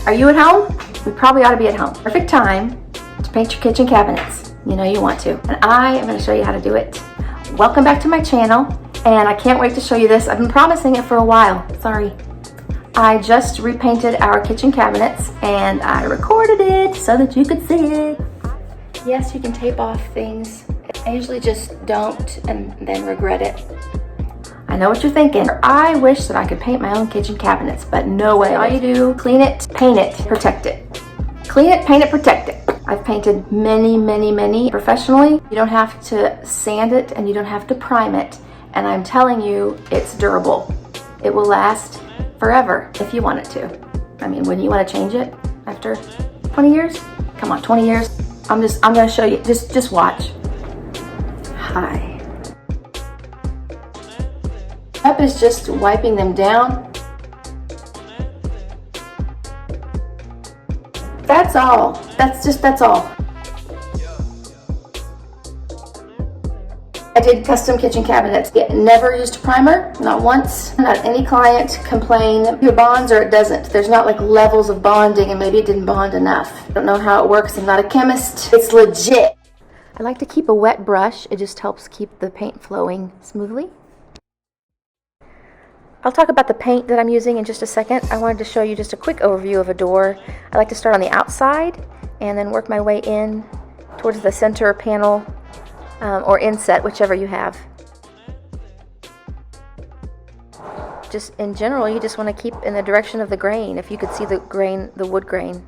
Are you at home? We probably ought to be at home. Perfect time to paint your kitchen cabinets. You know you want to. And I am going to show you how to do it. Welcome back to my channel, and I can't wait to show you this. I've been promising it for a while. Sorry. I just repainted our kitchen cabinets and I recorded it so that you could see it. Yes, you can tape off things. I usually just don't and then regret it. I know what you're thinking. I wish that I could paint my own kitchen cabinets, but no way. All you do, clean it, paint it, protect it. Clean it, paint it, protect it. I've painted many professionally. You don't have to sand it and you don't have to prime it. And I'm telling you, it's durable. It will last forever if you want it to. I mean, wouldn't you want to change it after 20 years? Come on, 20 years. I'm gonna show you, just watch. Hi. Step is just wiping them down. That's all. That's all. I did custom kitchen cabinets. Never used primer, not once. Not any client complain it bonds or it doesn't. There's not like levels of bonding and maybe it didn't bond enough. I don't know how it works. I'm not a chemist. It's legit. I like to keep a wet brush. It just helps keep the paint flowing smoothly. I'll talk about the paint that I'm using in just a second. I wanted to show you just a quick overview of a door. I like to start on the outside and then work my way in towards the center panel or inset, whichever you have. Just in general, you just want to keep in the direction of the grain. If you could see the grain, the wood grain.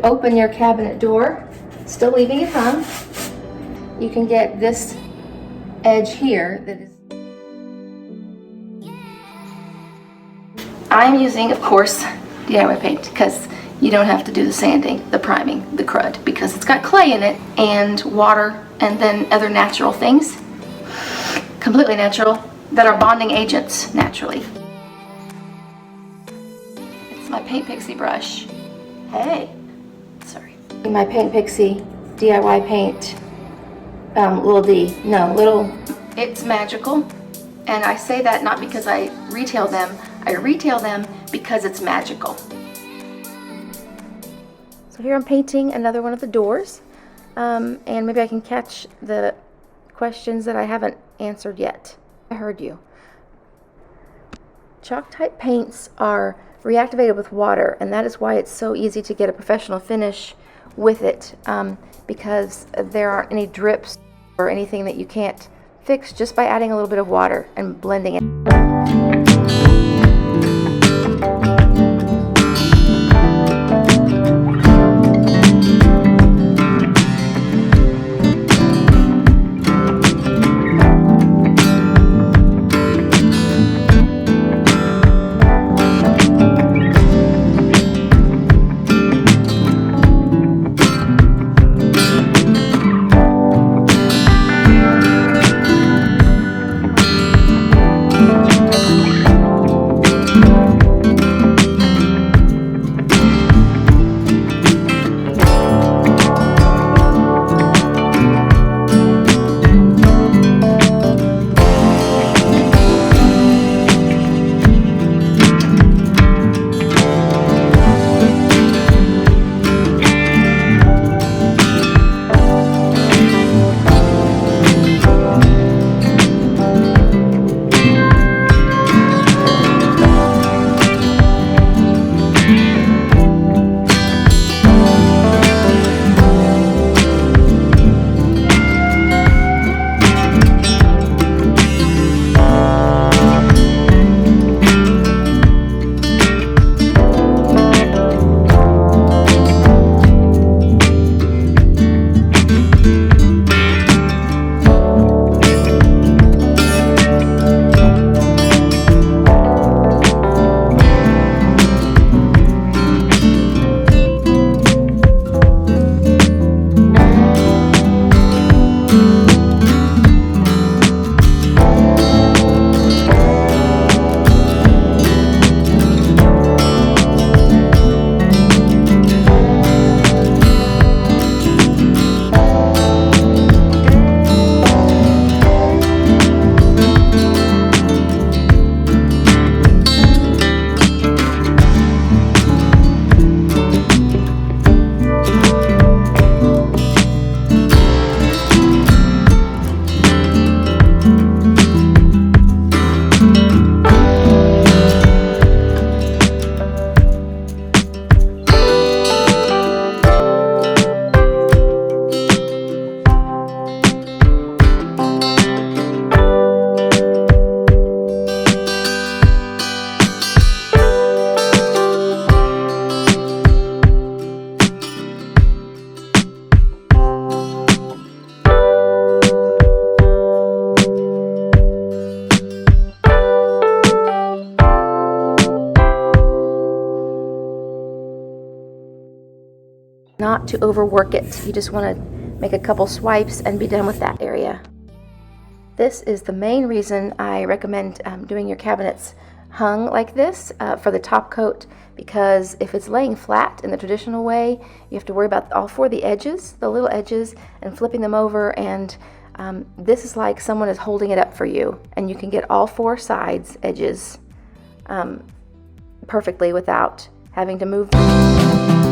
Open your cabinet door, still leaving it hung, you can get this edge here that is. I'm using, of course, DIY paint because you don't have to do the sanding, the priming, the crud, because it's got clay in it and water and then other natural things, completely natural, that are bonding agents naturally. It's my Paint Pixie brush. Hey. Sorry. My Paint Pixie DIY paint, little D, no, little, it's magical. And I say that not because I retail them because it's magical. So here I'm painting another one of the doors, and maybe I can catch the questions that I haven't answered yet. I heard you. Chalk type paints are reactivated with water, and that is why it's so easy to get a professional finish with it, because there aren't any drips or anything that you can't fix just by adding a little bit of water and blending it. not to overwork it. You just want to make a couple swipes and be done with that area. This is the main reason I recommend doing your cabinets hung like this for the top coat, because if it's laying flat in the traditional way, you have to worry about all four of the edges, the little edges, and flipping them over, and this is like someone is holding it up for you, and you can get all four sides edges perfectly without having to move them.